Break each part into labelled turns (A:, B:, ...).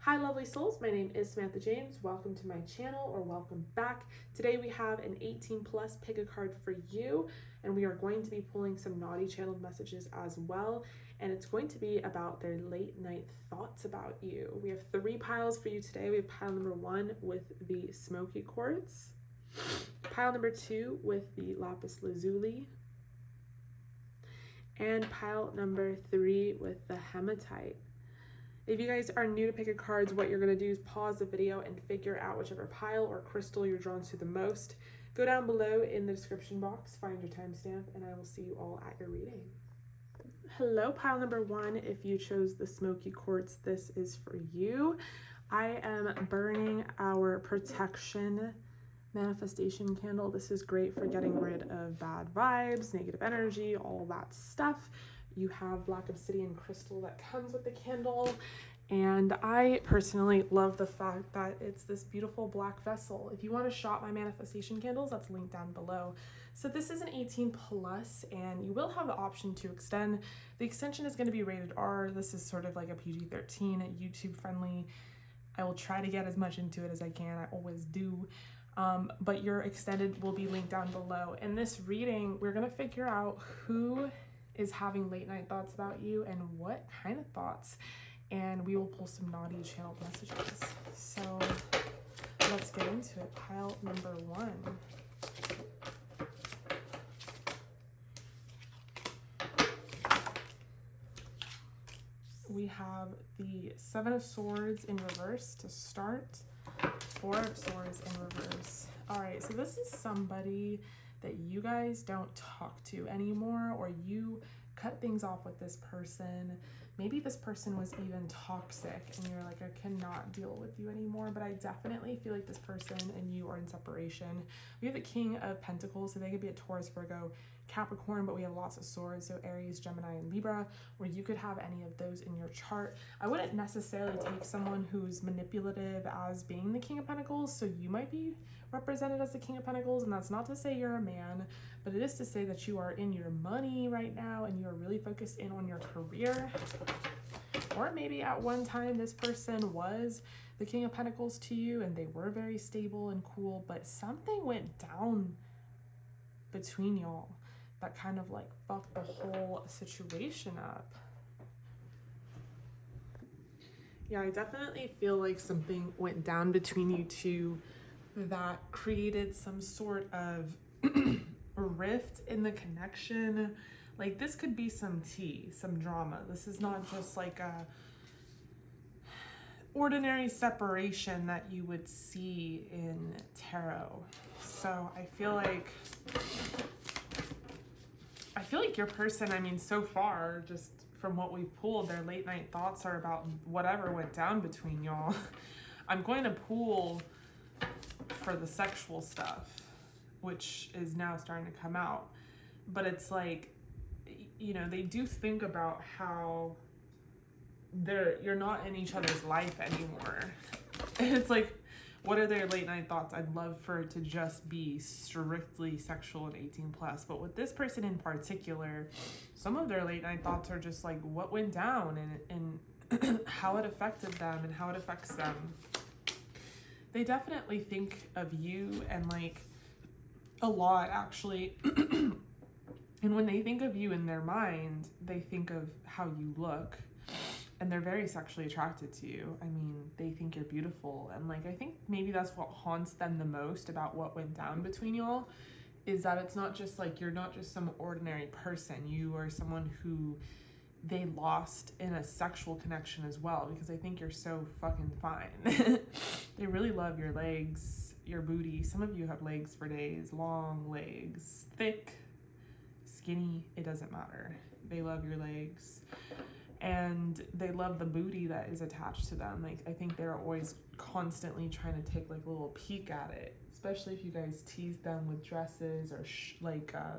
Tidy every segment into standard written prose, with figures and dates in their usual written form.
A: Hi lovely souls, my name is Samantha James. Welcome to my channel, or welcome back. Today we have an 18 plus pick a card for you, and we are going to be pulling some naughty channeled messages as well, and it's going to be about their late night thoughts about you. We have 3 piles for you today. We have pile number 1 with the smoky quartz, pile number 2 with the lapis lazuli, and pile number 3 with the hematite. If you guys are new to pick a cards, what you're going to do is pause the video and figure out whichever pile or crystal you're drawn to the most. Go down below in the description box, find your timestamp, and I will see you all at your reading. Hello, pile number 1. If you chose the smoky quartz, this is for you. I am burning our protection manifestation candle. This is great for getting rid of bad vibes, negative energy, all that stuff. You have black obsidian crystal that comes with the candle, and I personally love the fact that it's this beautiful black vessel. If you want to shop my manifestation candles, that's linked down below. So this is an 18 plus, and you will have the option to extend. The extension is going to be rated R. This is sort of like a PG-13, YouTube friendly. I will try to get as much into it as I can. I always do. But your extended will be linked down below. In this reading, we're going to figure out who is having late night thoughts about you and what kind of thoughts, and we will pull some naughty channeled messages. So let's get into it. Pile number 1. We have the 7 of Swords in reverse to start, 4 of Swords in reverse. All right, so this is somebody that you guys don't talk to anymore, or you cut things off with this person. Maybe this person was even toxic and you're like, I cannot deal with you anymore. But I definitely feel like this person and you are in separation. We have the King of Pentacles, so they could be a Taurus, Virgo, Capricorn, but we have lots of swords, so Aries, Gemini, and Libra, where you could have any of those in your chart. I wouldn't necessarily take someone who's manipulative as being the King of Pentacles, so you might be represented as the King of Pentacles, and that's not to say you're a man, but it is to say that you are in your money right now and you are really focused in on your career. Or maybe at one time this person was the King of Pentacles to you and they were very stable and cool, but something went down between y'all that kind of like fucked the whole situation up. Yeah, I definitely feel like something went down between you two that created some sort of rift in the connection. Like, this could be some tea, some drama. This is not just like a ordinary separation that you would see in tarot. So I feel like your person, I mean, so far, just from what we've pulled, their late night thoughts are about whatever went down between y'all. I'm going to pull for the sexual stuff, which is now starting to come out. But it's like, you know, they do think about how you're not in each other's life anymore. And it's like, what are their late night thoughts? I'd love for it to just be strictly sexual and 18 plus. But with this person in particular, some of their late night thoughts are just like what went down and how it affected them and how it affects them. They definitely think of you, and like a lot actually. And when they think of you in their mind, they think of how you look, and they're very sexually attracted to you. I mean, they think you're beautiful, and like I think maybe that's what haunts them the most about what went down between y'all, is that it's not just like you're not just some ordinary person. You are someone who they lost in a sexual connection as well, because I think you're so fucking fine. They really love your legs, your booty. Some of you have legs for days, long legs, thick, skinny, it doesn't matter. They love your legs, and they love the booty that is attached to them. Like, I think they're always constantly trying to take like a little peek at it, especially if you guys tease them with dresses or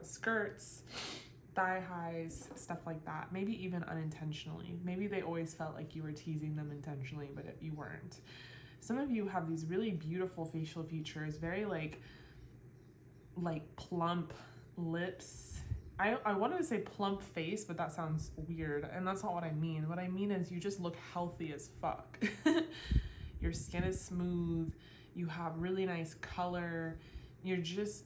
A: skirts, thigh highs, stuff like that. Maybe even unintentionally. Maybe they always felt like you were teasing them intentionally, but you weren't. Some of you have these really beautiful facial features, very like plump lips I wanted to say plump face, but that sounds weird, and that's not what I mean. What I mean is you just look healthy as fuck. Your skin is smooth, you have really nice color, you're just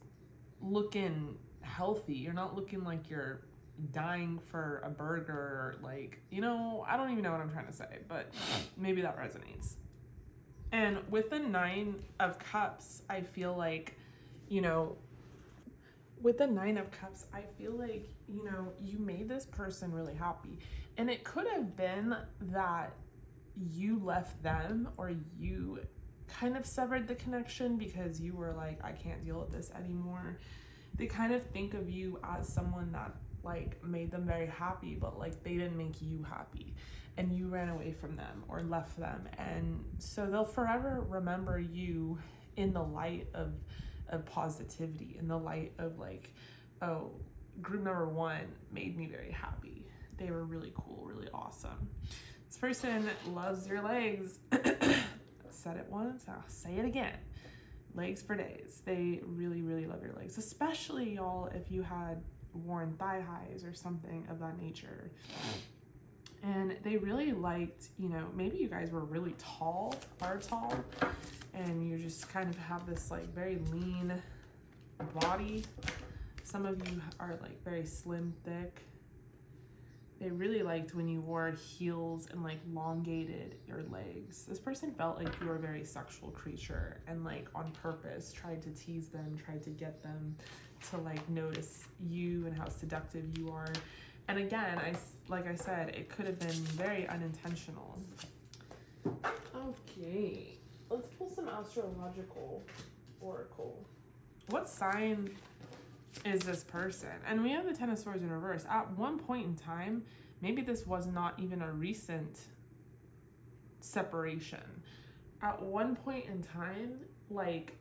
A: looking healthy. You're not looking like you're dying for a burger, or like, you know, I don't even know what I'm trying to say, but maybe that resonates. And with the 9 of Cups, I feel like, you know, with the 9 of Cups, I feel like, you know, you made this person really happy. And it could have been that you left them, or you kind of severed the connection because you were like, I can't deal with this anymore. They kind of think of you as someone that like made them very happy, but like they didn't make you happy, and you ran away from them or left them. And so they'll forever remember you in the light of positivity, in the light of like, oh, group number 1 made me very happy. They were really cool, really awesome. This person loves your legs. Said it once, I'll say it again. Legs for days. They really, really love your legs, especially y'all if you had worn thigh highs or something of that nature. And they really liked, you know, maybe you guys were really tall, are tall, and you just kind of have this like very lean body. Some of you are like very slim, thick. They really liked when you wore heels and like elongated your legs. This person felt like you were a very sexual creature, and like on purpose tried to tease them, tried to get them to like notice you and how seductive you are. And again, like I said, it could have been very unintentional. Okay, let's pull some astrological oracle. What sign is this person? And we have the 10 of Swords in reverse. At one point in time, maybe this was not even a recent separation. At one point in time, like,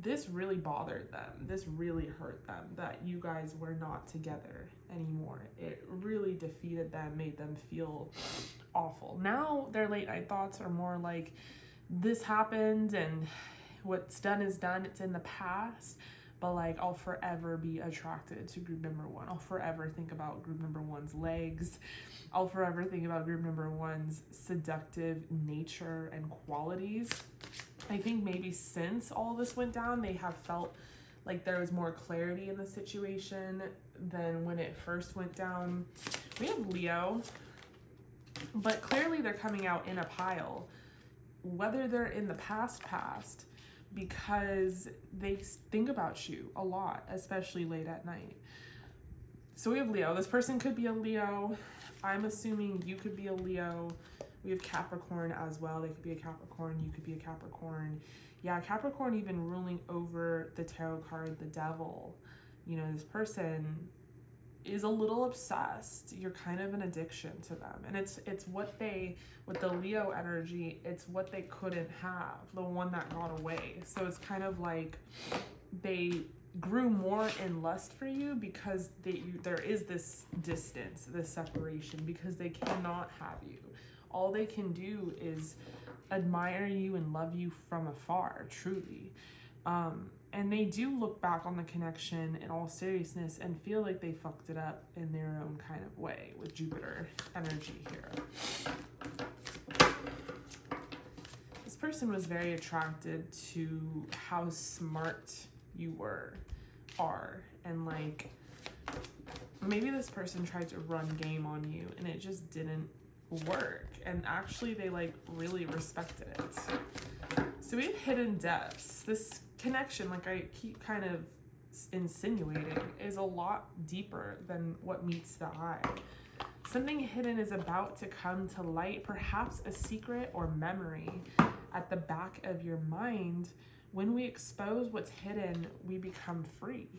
A: this really bothered them. This really hurt them that you guys were not together anymore. It really defeated them, made them feel awful. Now their late night thoughts are more like, this happened and what's done is done. It's in the past. But like, I'll forever be attracted to group number 1. I'll forever think about group number 1's legs. I'll forever think about group number 1's seductive nature and qualities. I think maybe since all this went down, they have felt like there was more clarity in the situation than when it first went down. We have Leo, but clearly they're coming out in a pile. Whether they're in the past, because they think about you a lot, especially late at night. So we have Leo. This person could be a Leo. I'm assuming you could be a Leo. We have Capricorn as well. They could be a Capricorn. You could be a Capricorn. Yeah, Capricorn even ruling over the tarot card, the Devil. You know, this person is a little obsessed. You're kind of an addiction to them. And it's what they, with the Leo energy, it's what they couldn't have, the one that got away. So it's kind of like they grew more in lust for you because there is this distance, this separation, because they cannot have you. All they can do is admire you and love you from afar, truly. And they do look back on the connection in all seriousness and feel like they fucked it up in their own kind of way with Jupiter energy here. This person was very attracted to how smart you are, and like maybe this person tried to run game on you and it just didn't work, and actually they like really respected it. So we have hidden depths. This connection, like I keep kind of insinuating, is a lot deeper than what meets the eye. Something hidden is about to come to light, perhaps a secret or memory at the back of your mind. When we expose what's hidden, we become free.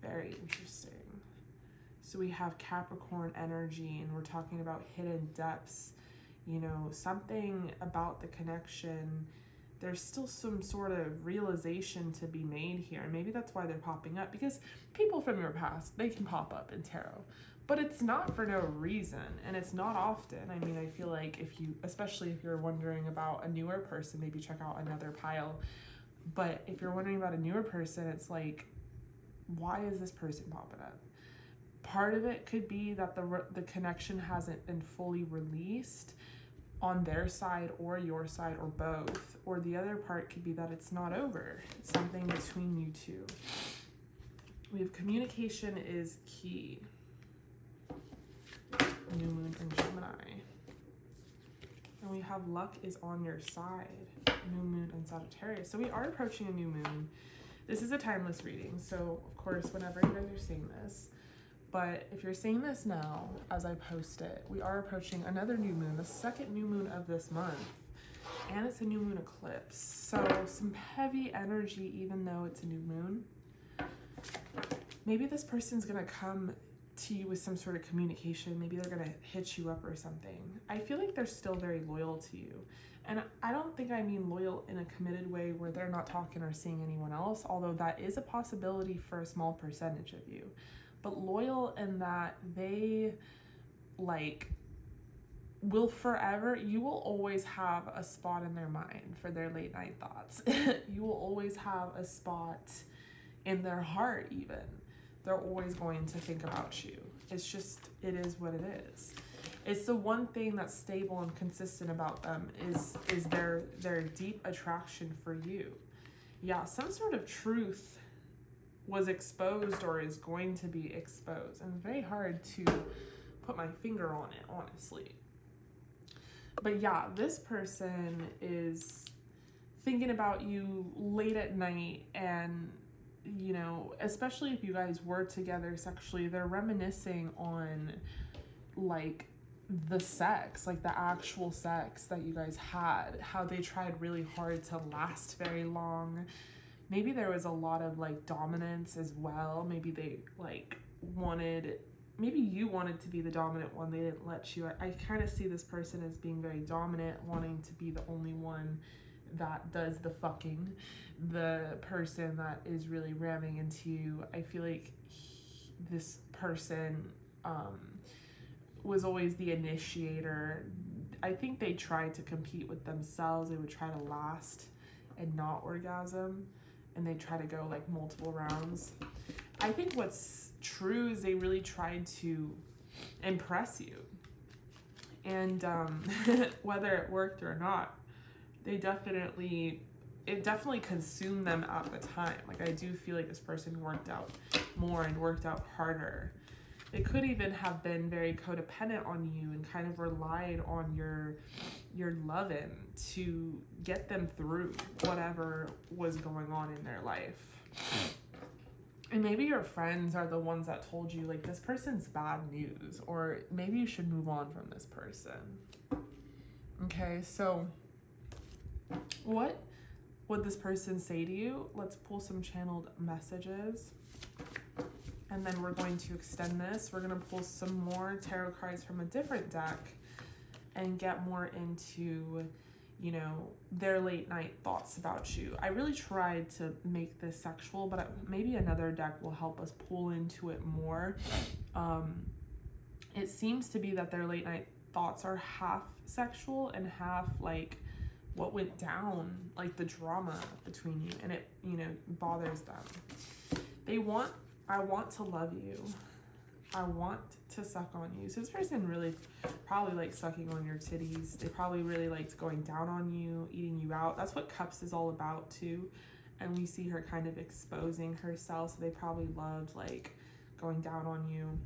A: Very interesting. So we have Capricorn energy, and we're talking about hidden depths. You know, something about the connection, there's still some sort of realization to be made here. And maybe that's why they're popping up, because people from your past, they can pop up in tarot. But it's not for no reason, and it's not often. I mean, I feel like especially if you're wondering about a newer person, maybe check out another pile. But if you're wondering about a newer person, it's like why is this person popping up? Part of it could be that the connection hasn't been fully released on their side or your side or both. Or the other part could be that it's not over. It's something between you two. We have communication is key. New moon in Gemini. And we have luck is on your side. New moon in Sagittarius. So we are approaching a new moon. This is a timeless reading. So of course, whenever you guys are seeing this, but if you're seeing this now, as I post it, we are approaching another new moon, the second new moon of this month. And it's a new moon eclipse. So some heavy energy, even though it's a new moon. Maybe this person's going to come to you with some sort of communication. Maybe they're going to hit you up or something. I feel like they're still very loyal to you. And I don't think I mean loyal in a committed way where they're not talking or seeing anyone else, although that is a possibility for a small percentage of you. But loyal in that they will forever, you will always have a spot in their mind for their late night thoughts. You will always have a spot in their heart even. They're always going to think about you. It's just, it is what it is. It's the one thing that's stable and consistent about them is their deep attraction for you. Yeah, some sort of truth was exposed or is going to be exposed. And it's very hard to put my finger on it, honestly. But yeah, this person is thinking about you late at night, and you know, especially if you guys were together sexually, they're reminiscing on like the sex, like the actual sex that you guys had, how they tried really hard to last very long. Maybe there was a lot of like dominance as well. Maybe they maybe you wanted to be the dominant one. They didn't let you. I kind of see this person as being very dominant, wanting to be the only one that does the fucking, the person that is really ramming into you. I feel like this person was always the initiator. I think they tried to compete with themselves. They would try to last and not orgasm, and they try to go like multiple rounds. I think what's true is they really tried to impress you, and whether it worked or not, it definitely consumed them at the time. Like, I do feel like this person worked out more and worked out harder. It could even have been very codependent on you and kind of relied on your loving to get them through whatever was going on in their life. And maybe your friends are the ones that told you, like, this person's bad news, or maybe you should move on from this person. Okay, so what would this person say to you? Let's pull some channeled messages. And then we're going to extend this. We're going to pull some more tarot cards from a different deck and get more into, you know, their late night thoughts about you. I really tried to make this sexual, but maybe another deck will help us pull into it more. It seems to be that their late night thoughts are half sexual and half like what went down, like the drama between you, and it, you know, bothers them. I want to love you. I want to suck on you. So this person really probably likes sucking on your titties. They probably really liked going down on you, eating you out. That's what Cups is all about too. And we see her kind of exposing herself. So they probably loved like going down on you.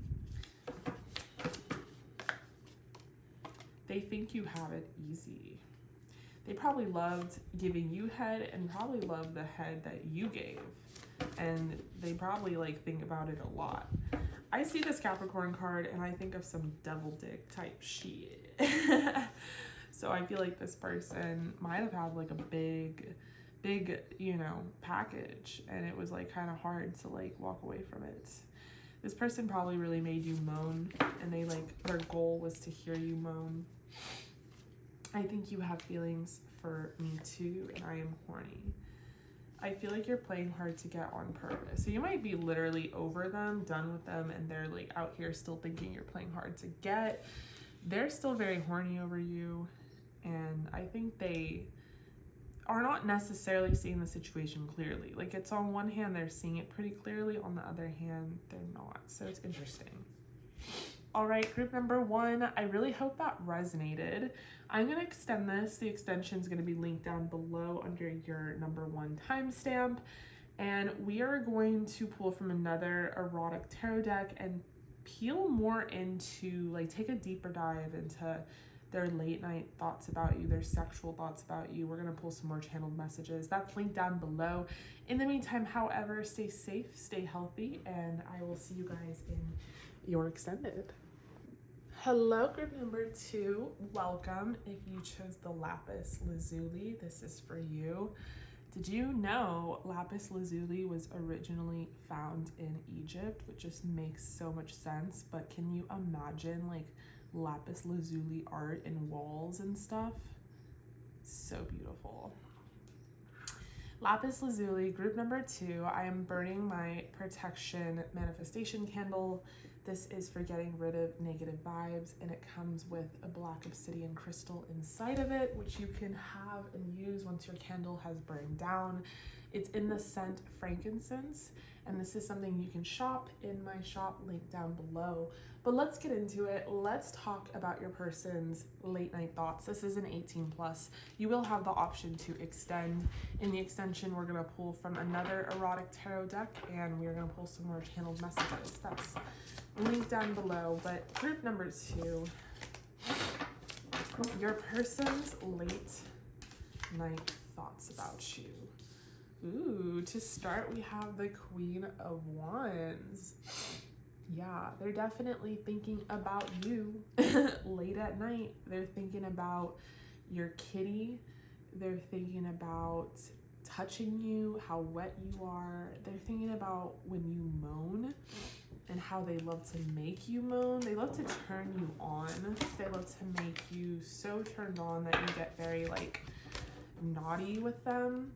A: They think you have it easy. They probably loved giving you head and probably loved the head that you gave. And they probably like think about it a lot. I see this Capricorn card and I think of some devil dick type shit. So I feel like this person might have had like a big, you know, package, and it was like kind of hard to like walk away from it. This person probably really made you moan, and they like, their goal was to hear you moan. I think you have feelings for me too, and I am horny. I feel like you're playing hard to get on purpose. So you might be literally over them, done with them, and they're like out here still thinking you're playing hard to get. They're still very horny over you, and I think they are not necessarily seeing the situation clearly. Like, it's on one hand, they're seeing it pretty clearly. On the other hand, they're not. So it's interesting. All right, group number 1, I really hope that resonated. I'm going to extend this. The extension is going to be linked down below under your number 1 timestamp. And we are going to pull from another erotic tarot deck and peel more into, like, take a deeper dive into their late night thoughts about you, their sexual thoughts about you. We're going to pull some more channeled messages. That's linked down below. In the meantime, however, stay safe, stay healthy, and I will see you guys in your extended. Hello, group number 2. Welcome. If you chose the lapis lazuli, this is for you. Did you know lapis lazuli was originally found in Egypt, which just makes so much sense? But can you imagine like lapis lazuli art in walls and stuff? So beautiful. Lapis lazuli, group number 2. I am burning my protection manifestation candle. This is for getting rid of negative vibes, and it comes with a black obsidian crystal inside of it, which you can have and use once your candle has burned down. It's in the scent frankincense, and this is something you can shop in my shop, link down below. But let's get into it. Let's talk about your person's late night thoughts. This is an 18 plus. You will have the option to extend. In the extension, we're gonna pull from another erotic tarot deck, and we're gonna pull some more channeled messages. That's linked down below. But group number 2, your person's late night thoughts about you. Ooh, to start, we have the Queen of Wands. Yeah, they're definitely thinking about you late at night. They're thinking about your kitty. They're thinking about touching you, how wet you are. They're thinking about when you moan and how they love to make you moan. They love to turn you on. They love to make you so turned on that you get very like naughty with them.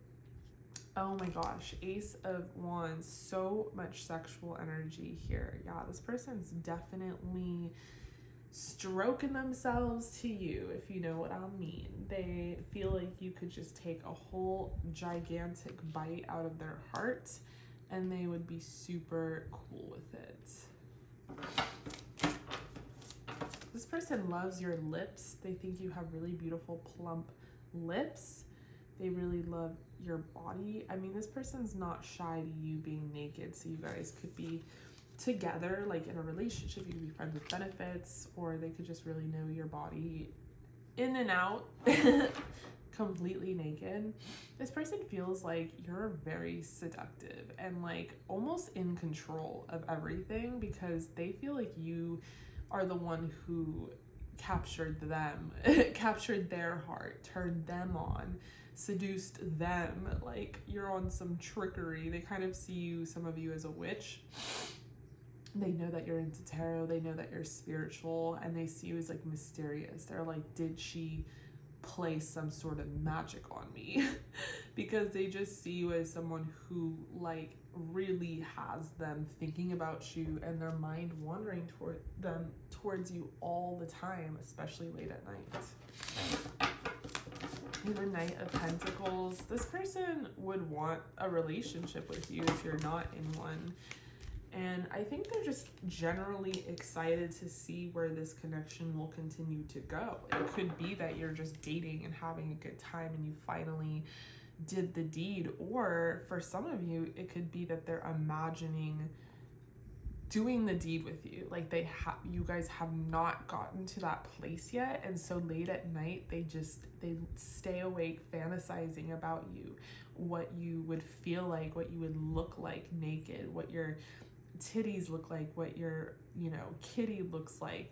A: Oh my gosh, Ace of Wands, so much sexual energy here. Yeah, this person's definitely stroking themselves to you, if you know what I mean. They feel like you could just take a whole gigantic bite out of their heart and they would be super cool with it. This person loves your lips. They think you have really beautiful plump lips. They really love your body. I mean, this person's not shy to you being naked, so you guys could be together, like in a relationship. You could be friends with benefits, or they could just really know your body in and out, completely naked. This person feels like you're very seductive and like almost in control of everything, because they feel like you are the one who captured them, captured their heart, turned them on, seduced them. Like you're on some trickery. They kind of see you, some of you, as a witch. They know that you're into tarot. They know that you're spiritual, and they see you as like mysterious. They're like, did she play some sort of magic on me? Because they just see you as someone who like really has them thinking about you and their mind wandering towards you all the time, especially late at night. In the Knight of Pentacles, this person would want a relationship with you if you're not in one. And I think they're just generally excited to see where this connection will continue to go. It could be that you're just dating and having a good time and you finally did the deed. Or for some of you, it could be that they're imagining doing the deed with you. Like you guys have not gotten to that place yet. And so late at night, they stay awake fantasizing about you, what you would feel like, what you would look like naked, what your titties look like, what your, kitty looks like,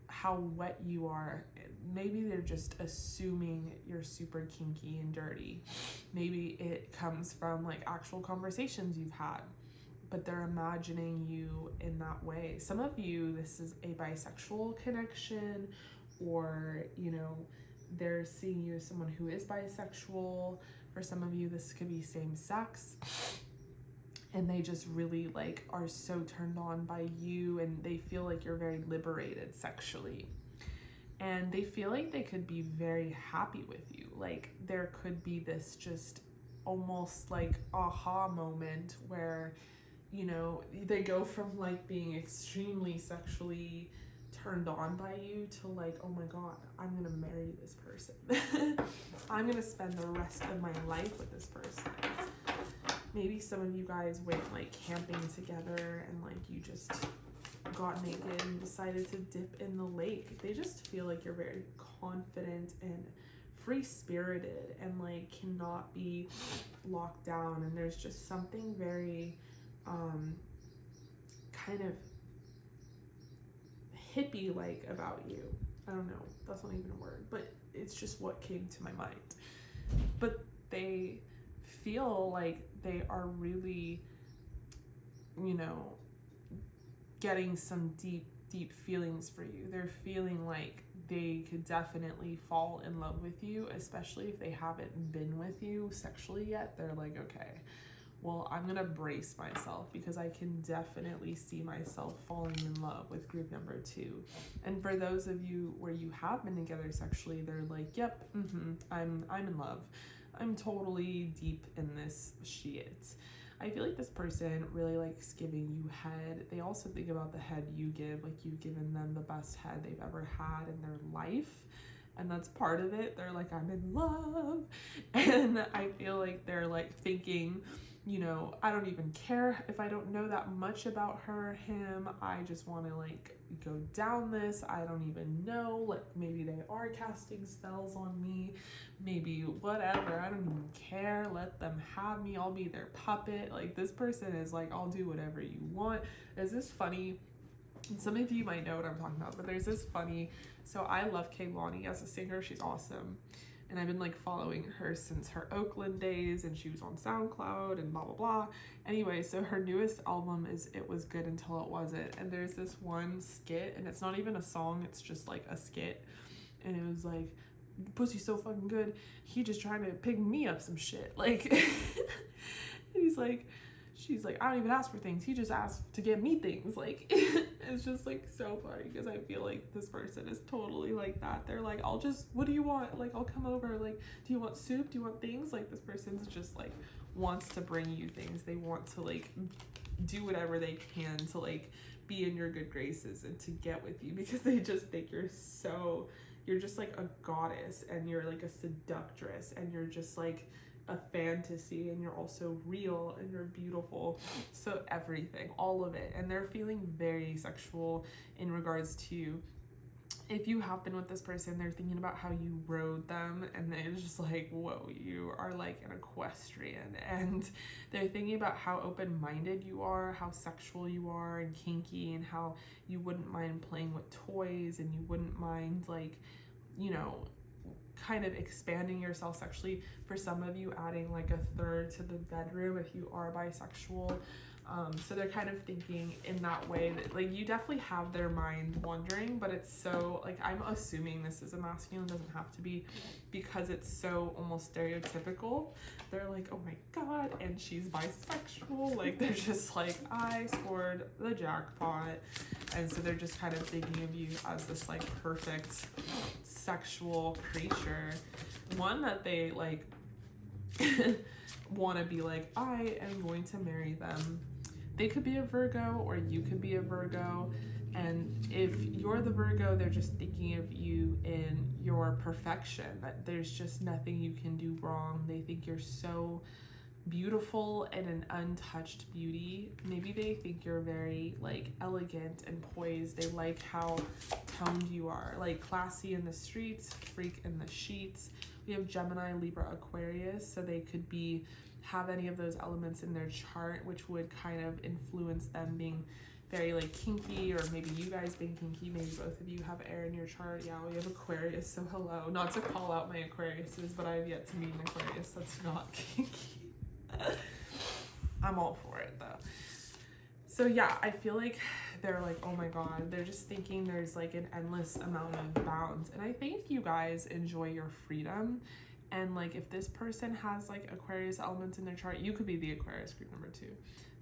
A: how wet you are. Maybe they're just assuming you're super kinky and dirty. Maybe it comes from like actual conversations you've had, but they're imagining you in that way. Some of you, this is a bisexual connection, or, they're seeing you as someone who is bisexual. For some of you, this could be same sex. And they just really like are so turned on by you, and they feel like you're very liberated sexually. and they feel like they could be very happy with you. Like there could be this just almost like aha moment where, you know, they go from like being extremely sexually turned on by you to like, oh my god, I'm gonna marry this person. I'm gonna spend the rest of my life with this person. Maybe some of you guys went like camping together and like you just got naked and decided to dip in the lake. They just feel like you're very confident and free-spirited and like cannot be locked down, and there's just something very kind of hippie like about you. I don't know, that's not even a word, but it's just what came to my mind. But they feel like they are really, you know, getting some deep feelings for you. They're feeling like they could definitely fall in love with you, especially if they haven't been with you sexually yet. They're like, okay, well, I'm gonna brace myself because I can definitely see myself falling in love with group number 2. And for those of you where you have been together sexually, they're like, yep, I'm in love. I'm totally deep in this shit. I feel like this person really likes giving you head. They also think about the head you give, like you've given them the best head they've ever had in their life. And that's part of it. They're like, I'm in love. And I feel like they're like thinking, you know, I don't even care if I don't know that much about her, him. I just want to like go down this. I don't even know. Like maybe they are casting spells on me. Maybe whatever. I don't even care. Let them have me. I'll be their puppet. Like this person is like, I'll do whatever you want. Is this funny? And some of you might know what I'm talking about, but there's this funny. So I love Kehlani as a singer. She's awesome. And I've been like following her since her Oakland days, and she was on SoundCloud and blah, blah, blah. Anyway, so her newest album is It Was Good Until It Wasn't. And there's this one skit, and it's not even a song, it's just like a skit. And it was like, pussy's so fucking good. He just trying to pick me up some shit. Like, he's like, she's like, I don't even ask for things. He just asked to get me things. Like, it's just like so funny because I feel like this person is totally like that. They're like, what do you want? Like, I'll come over. Like, do you want soup? Do you want things? Like, this person's just like wants to bring you things. They want to like do whatever they can to like be in your good graces and to get with you because they just think you're just like a goddess and you're like a seductress and you're just like a fantasy and you're also real and you're beautiful. So everything, all of it. And they're feeling very sexual in regards to, if you have been with this person, they're thinking about how you rode them and they're just like, whoa, you are like an equestrian. And they're thinking about how open-minded you are, how sexual you are and kinky, and how you wouldn't mind playing with toys and you wouldn't mind like, you know, kind of expanding yourself sexually. For some of you, adding like a third to the bedroom if you are bisexual. So they're kind of thinking in that way that like you definitely have their mind wandering, but it's so like, I'm assuming this is a masculine, doesn't have to be, because it's so almost stereotypical. They're like, oh my god, and she's bisexual. Like they're just like, I scored the jackpot. And so they're just kind of thinking of you as this like perfect sexual creature, one that they like want to be like, I am going to marry them. They could be a Virgo or you could be a Virgo, and if you're the Virgo, they're just thinking of you in your perfection, that there's just nothing you can do wrong. They think you're so beautiful and an untouched beauty. Maybe they think you're very like elegant and poised. They like how toned you are, like classy in the streets, freak in the sheets. We have Gemini, Libra, Aquarius, so they could have any of those elements in their chart, which would kind of influence them being very like kinky, or maybe you guys being kinky. Maybe both of you have air in your chart. Yeah, we have Aquarius, so hello. Not to call out my Aquariuses, but I have yet to meet an Aquarius that's not kinky. I'm all for it though. So yeah, I feel like they're like, oh my god, they're just thinking there's like an endless amount of bounds. And I think you guys enjoy your freedom. And like if this person has like Aquarius elements in their chart, you could be the Aquarius group number 2.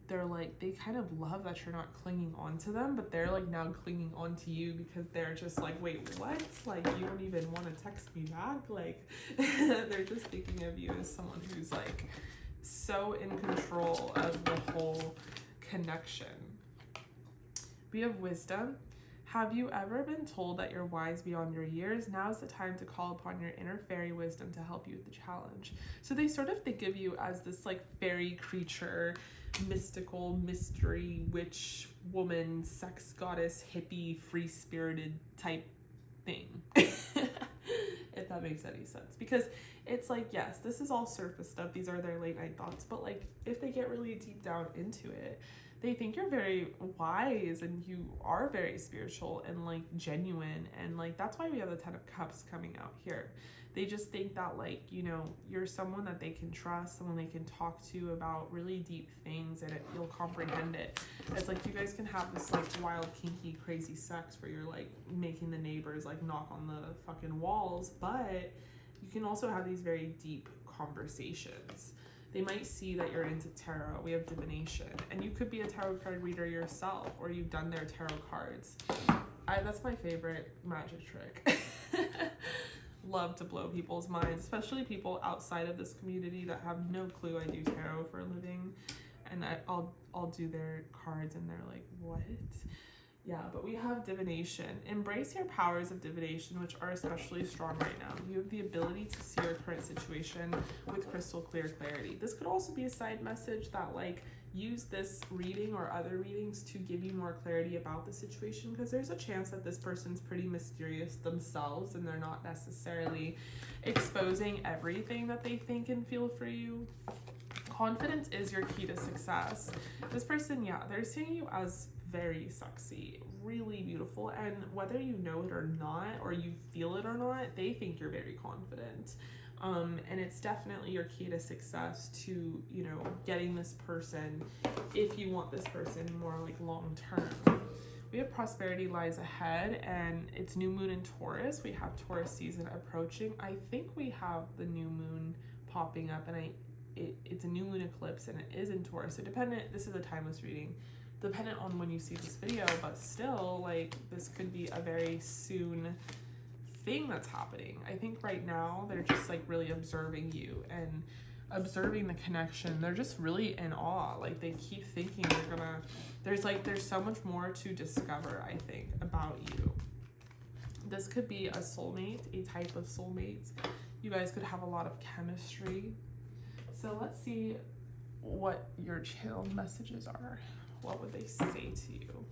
A: they're like, they kind of love that you're not clinging on to them, but they're like now clinging on to you because they're just like, wait, what? Like, you don't even want to text me back? Like, they're just thinking of you as someone who's like so in control of the whole connection. We have wisdom. Have you ever been told that you're wise beyond your years? Now is the time to call upon your inner fairy wisdom to help you with the challenge. So they sort of think of you as this like fairy creature, mystical, mystery, witch, woman, sex goddess, hippie, free-spirited type thing. If that makes any sense. Because it's like, yes, this is all surface stuff. These are their late night thoughts. But like, if they get really deep down into it, they think you're very wise and you are very spiritual and like genuine. And like, that's why we have the 10 of Cups coming out here. They just think that like, you know, you're someone that they can trust, someone they can talk to about really deep things, and you'll comprehend it. It's like you guys can have this like wild, kinky, crazy sex where you're like making the neighbors like knock on the fucking walls, but you can also have these very deep conversations. They might see that you're into tarot. We have divination, and you could be a tarot card reader yourself, or you've done their tarot cards. That's my favorite magic trick. Love to blow people's minds, especially people outside of this community that have no clue I do tarot for a living, and I'll do their cards, and they're like, what? Yeah, but we have divination. Embrace your powers of divination, which are especially strong right now. You have the ability to see your current situation with crystal clear clarity. This could also be a side message that like, use this reading or other readings to give you more clarity about the situation, because there's a chance that this person's pretty mysterious themselves and they're not necessarily exposing everything that they think and feel for you. Confidence is your key to success. This person, yeah, they're seeing you as very sexy, really beautiful, and whether you know it or not, or you feel it or not, they think you're very confident. And it's definitely your key to success to, you know, getting this person, if you want this person more like long term. We have prosperity lies ahead, and it's new moon in Taurus. We have Taurus season approaching. I think we have the new moon popping up, and it's a new moon eclipse, and it is in Taurus. So this is a timeless reading, dependent on when you see this video, but still, like, this could be a very soon thing that's happening. I think right now they're just like really observing you and observing the connection. They're just really in awe. Like, they keep thinking there's so much more to discover, I think, about you. This could be a soulmate, a type of soulmate. You guys could have a lot of chemistry. So let's see what your channeled messages are. What would they say to you?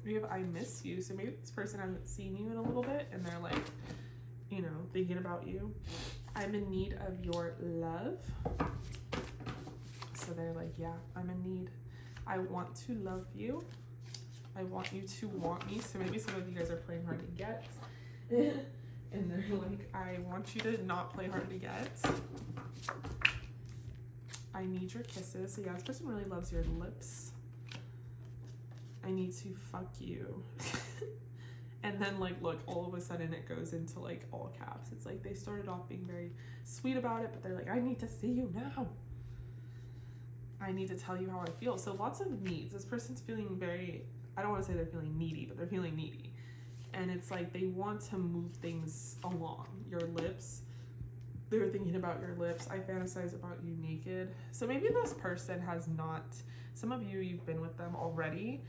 A: We have I miss you. So maybe this person hasn't seen you in a little bit, and they're like, you know, thinking about you. I'm in need of your love. So they're like, yeah, I'm in need. I want to love you. I want you to want me. So maybe some of you guys are playing hard to get. And they're like, I want you to not play hard to get. I need your kisses. So yeah, this person really loves your lips. I need to fuck you. And then like, look, all of a sudden it goes into like all caps. It's like they started off being very sweet about it, but they're like, I need to see you now. I need to tell you how I feel. So lots of needs. This person's feeling very, I don't want to say they're feeling needy, but they're feeling needy. And it's like they want to move things along. Your lips, they're thinking about your lips. I fantasize about you naked. So maybe this person has not, some of you, you've been with them already,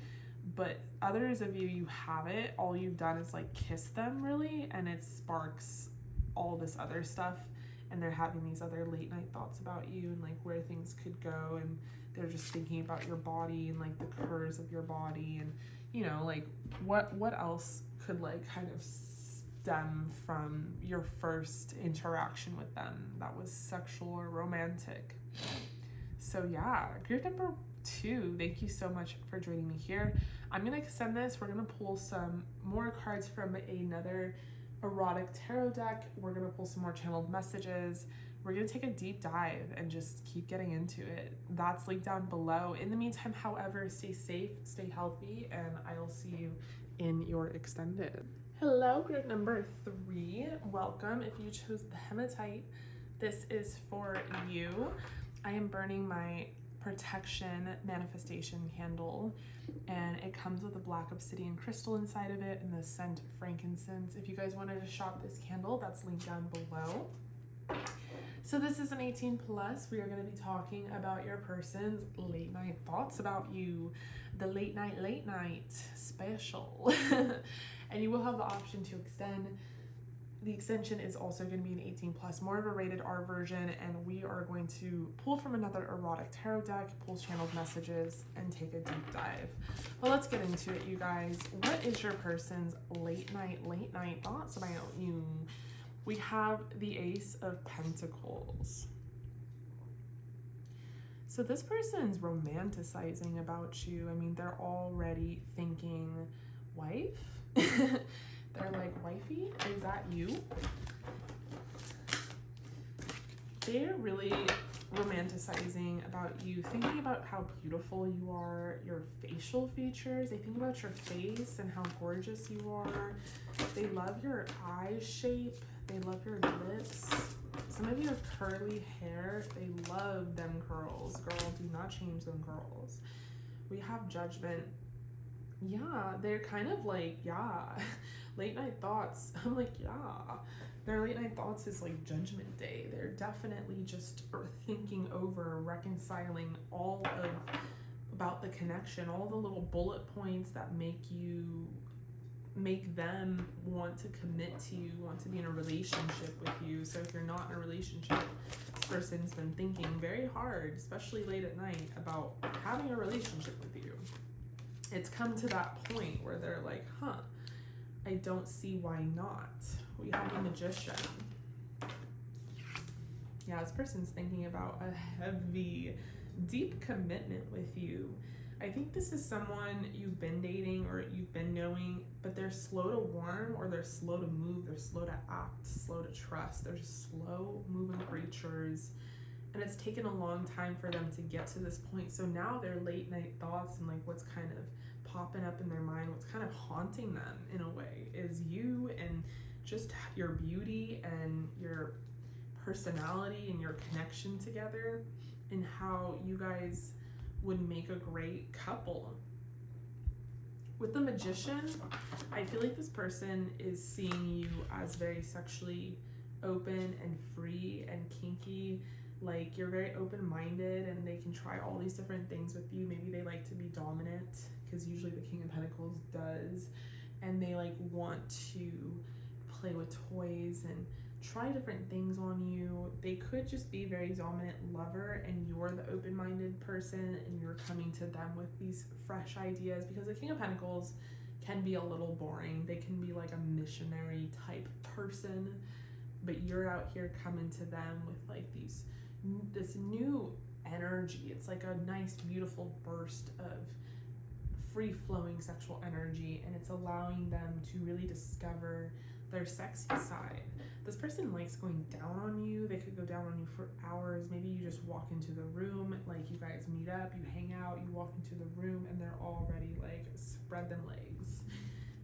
A: but others of you, you haven't. All you've done is like kiss them really, and it sparks all this other stuff, and they're having these other late night thoughts about you and like where things could go, and they're just thinking about your body and like the curves of your body, and you know, like what else could like kind of stem from your first interaction with them that was sexual or romantic. So yeah, group number 2, thank you so much for joining me here. I'm gonna send this. We're gonna pull some more cards from another erotic tarot deck. We're gonna pull some more channeled messages. We're gonna take a deep dive and just keep getting into it. That's linked down below. In the meantime, however, stay safe, stay healthy, and I'll see you in your extended. Hello, group number 3. Welcome. If you chose the hematite, this is for you. I am burning my protection manifestation candle, and it comes with a black obsidian crystal inside of it and the scent of frankincense. If you guys wanted to shop this candle, that's linked down below. So this is an 18 plus. We are going to be talking about your person's late night thoughts about you, the late night special. And you will have the option to extend. The extension is also going to be an 18 plus, more of a rated R version, and we are going to pull from another erotic tarot deck, pull channeled messages, and take a deep dive. But let's get into it, you guys. What is your person's late night thoughts about you? We have the Ace of Pentacles. So this person's romanticizing about you. I mean, they're already thinking wife. They're like, wifey, is that you? They're really romanticizing about you, thinking about how beautiful you are, your facial features. They think about your face and how gorgeous you are. They love your eye shape. They love your lips. Some of you have curly hair. They love them curls. Girl, do not change them curls. We have Judgment. Yeah, they're kind of like, yeah. Late night thoughts. I'm like, yeah. Their late night thoughts is like Judgment Day. They're definitely just thinking over, reconciling all of about the connection, all the little bullet points that make them want to commit to you, want to be in a relationship with you. So if you're not in a relationship, this person's been thinking very hard, especially late at night, about having a relationship with you. It's come to that point where they're like, I don't see why not. We have the Magician. Yeah, this person's thinking about a heavy, deep commitment with you. I think this is someone you've been dating or you've been knowing, but they're slow to warm, or they're slow to move, they're slow to act, slow to trust. They're just slow moving creatures. And it's taken a long time for them to get to this point. So now their late night thoughts and like what's kind of popping up in their mind, what's kind of haunting them in a way, is you and just your beauty and your personality and your connection together, and how you guys would make a great couple. With the Magician, I feel like this person is seeing you as very sexually open and free and kinky. Like, you're very open-minded and they can try all these different things with you. Maybe they like to be dominant, because usually the King of Pentacles does, and they like want to play with toys and try different things on you. They could just be very dominant lover, and you're the open-minded person, and you're coming to them with these fresh ideas, because the King of Pentacles can be a little boring. They can be like a missionary type person, but you're out here coming to them with like this new energy. It's like a nice, beautiful burst of free-flowing sexual energy, and it's allowing them to really discover their sexy side. This person likes going down on you. They could go down on you for hours. Maybe you just walk into the room, like you guys meet up, you hang out, you walk into the room, and they're already like, spread them legs.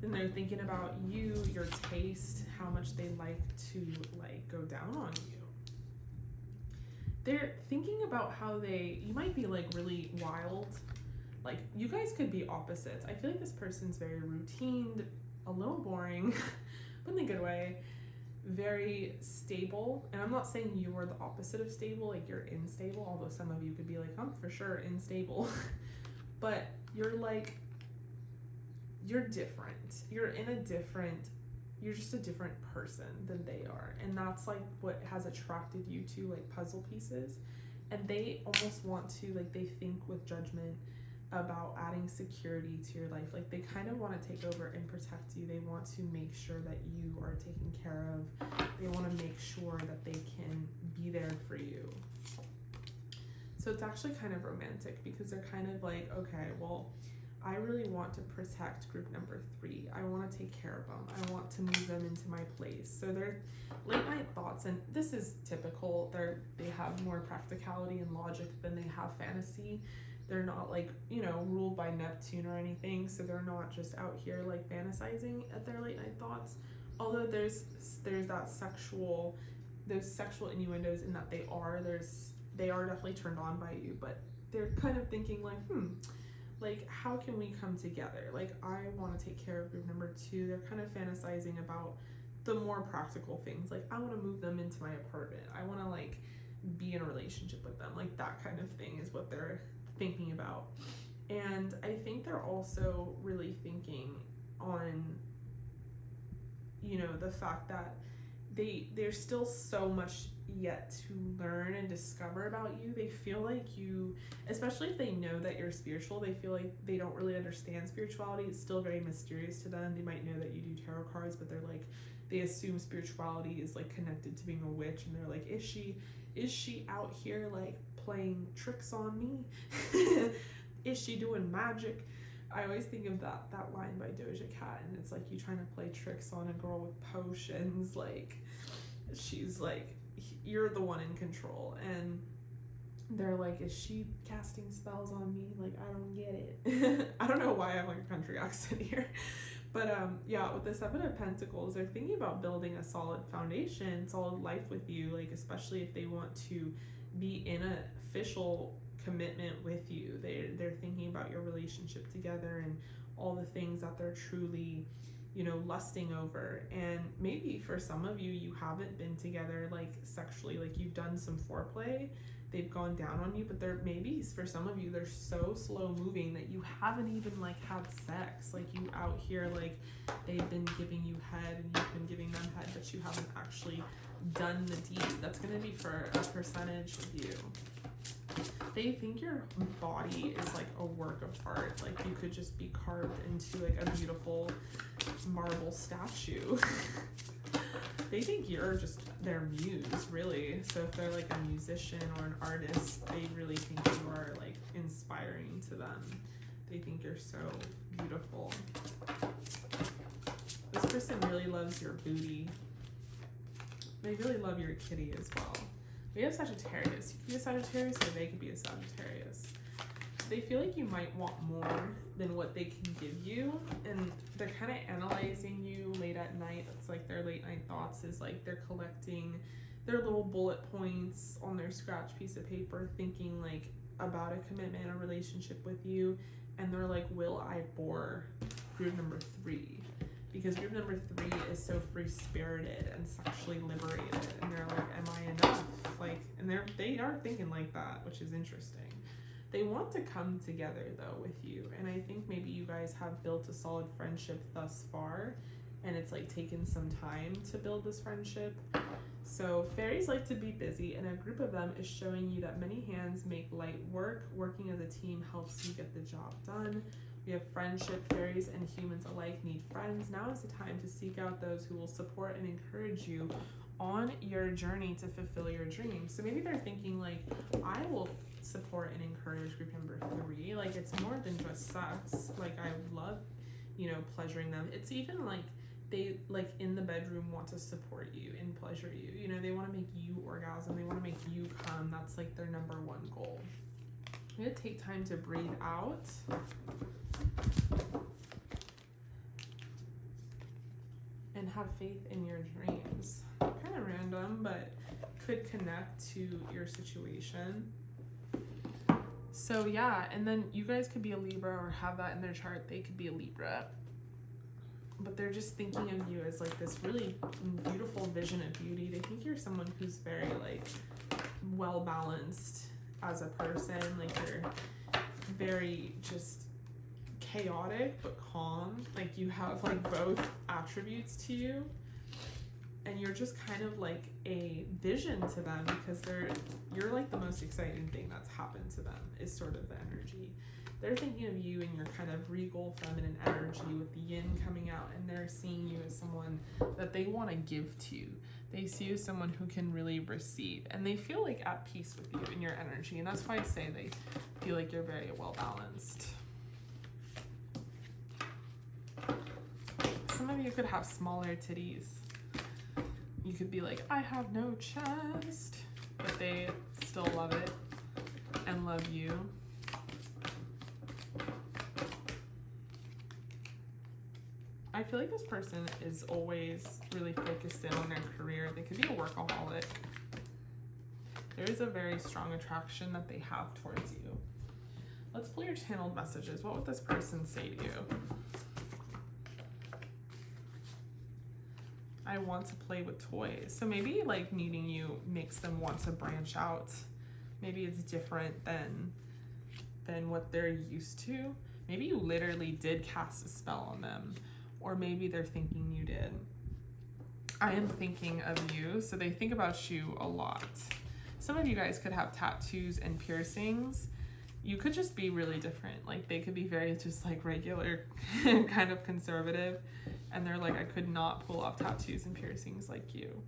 A: And they're thinking about you, your taste, how much they like to like go down on you. They're thinking about how you might be like really wild. Like, you guys could be opposites. I feel like this person's very routine, a little boring, but in a good way, very stable. And I'm not saying you are the opposite of stable, like you're unstable, although some of you could be like, I'm for sure unstable. But you're like, you're different. You're just a different person than they are. And that's like what has attracted you to, like puzzle pieces. And they almost want to, like, they think with Judgment about adding security to your life. Like, they kind of want to take over and protect you. They want to make sure that you are taken care of. They want to make sure that they can be there for you. So it's actually kind of romantic, because they're kind of like, okay, well, I really want to protect group number 3. I want to take care of them. I want to move them into my place. So they're late night thoughts, and this is typical. They have more practicality and logic than they have fantasy. They're not like, ruled by Neptune or anything. So they're not just out here like fantasizing at their late night thoughts. Although there's that those sexual innuendos in that there's they are definitely turned on by you, but they're kind of thinking like, like, how can we come together? Like, I want to take care of group number 2. They're kind of fantasizing about the more practical things. Like, I want to move them into my apartment. I want to, like, be in a relationship with them. Like, that kind of thing is what they're thinking about. And I think they're also really thinking on, you know, the fact that there's still so much yet to learn and discover about you. They feel like you, especially if they know that you're spiritual, they feel like they don't really understand spirituality. It's still very mysterious to them. They might know that you do tarot cards, but they're like, they assume spirituality is like connected to being a witch, and they're like, is she out here like playing tricks on me? Is she doing magic? I always think of that line by Doja Cat, and it's like, you trying to play tricks on a girl with potions, like, she's like, you're the one in control. And they're like, is she casting spells on me? Like, I don't get it. I don't know why I have like a country accent here. But yeah, with the 7 of Pentacles, they're thinking about building a solid foundation, solid life with you, like, especially if they want to be in an official commitment with you. They're thinking about your relationship together and all the things that they're truly, you know, lusting over. And maybe for some of you, you haven't been together like sexually, like you've done some foreplay, they've gone down on you, but they're maybe for some of you, they're so slow moving that you haven't even like had sex. Like, you out here, like, they've been giving you head and you've been giving them head, but you haven't actually done the deed. That's going to be for a percentage of you. They think your body is like a work of art. Like, you could just be carved into like a beautiful marble statue. They think you're just their muse, really. So if they're like a musician or an artist, they really think you are like inspiring to them. They think you're so beautiful. This person really loves your booty. They really love your kitty as well. We have Sagittarius. You could be a Sagittarius, or they could be a Sagittarius. They feel like you might want more than what they can give you, and they're kind of analyzing you late at night. That's like their late night thoughts, is like they're collecting their little bullet points on their scratch piece of paper, thinking like about a commitment, a relationship with you, and they're like, will I bore group number 3? Because group number 3 is so free-spirited and sexually liberated, and they're like, am I enough? Like, and they are thinking like that, which is interesting. They want to come together though with you, and I think maybe you guys have built a solid friendship thus far, and it's like taken some time to build this friendship. So fairies like to be busy, and a group of them is showing you that many hands make light work. Working as a team helps you get the job done. We have friendship. Fairies and humans alike need friends. Now is the time to seek out those who will support and encourage you on your journey to fulfill your dreams. So maybe they're thinking like, I will support and encourage group number 3. Like, it's more than just sex. Like, I love, you know, pleasuring them. It's even like they, like, in the bedroom want to support you and pleasure you. You know, they want to make you orgasm. They want to make you come. That's like their number 1 goal. I'm going to take time to breathe out. And have faith in your dreams. Kind of random, but could connect to your situation. So yeah, and then you guys could be a Libra or have that in their chart. They could be a Libra. But they're just thinking of you as like this really beautiful vision of beauty. They think you're someone who's very like well balanced as a person. Like, you're very just chaotic but calm. Like, you have like both attributes to you, and you're just kind of like a vision to them, because you're like the most exciting thing that's happened to them, is sort of the energy. They're thinking of you in your kind of regal feminine energy with the yin coming out, and they're seeing you as someone that they want to give to. They see you as someone who can really receive, and they feel like at peace with you in your energy, and that's why I say they feel like you're very well balanced. Some of you could have smaller titties. You could be like, I have no chest, but they still love it and love you. I feel like this person is always really focused in on their career. They could be a workaholic. There is a very strong attraction that they have towards you. Let's pull your channeled messages. What would this person say to you? I want to play with toys. So maybe like meeting you makes them want to branch out. Maybe it's different than what they're used to. Maybe you literally did cast a spell on them, or maybe they're thinking you did. I am thinking of you, so they think about you a lot. Some of you guys could have tattoos and piercings. You could just be really different. Like they could be very just like regular, kind of conservative. And they're like, I could not pull off tattoos and piercings like you.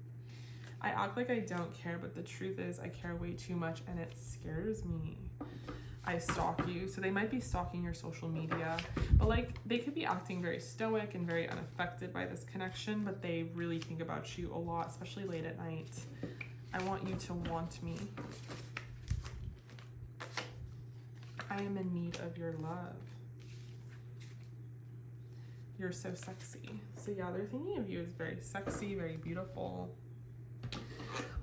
A: I act like I don't care, but the truth is I care way too much and it scares me. I stalk you. So they might be stalking your social media, but like they could be acting very stoic and very unaffected by this connection, but they really think about you a lot, especially late at night. I want you to want me. I am in need of your love. You're so sexy. So yeah, they're thinking of you as very sexy, very beautiful.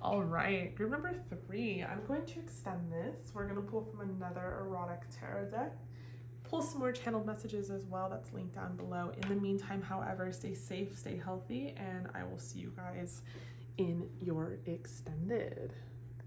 A: All right, group number 3. I'm going to extend this. We're gonna pull from another erotic tarot deck. Pull some more channeled messages as well. That's linked down below. In the meantime, however, stay safe, stay healthy, and I will see you guys in your extended.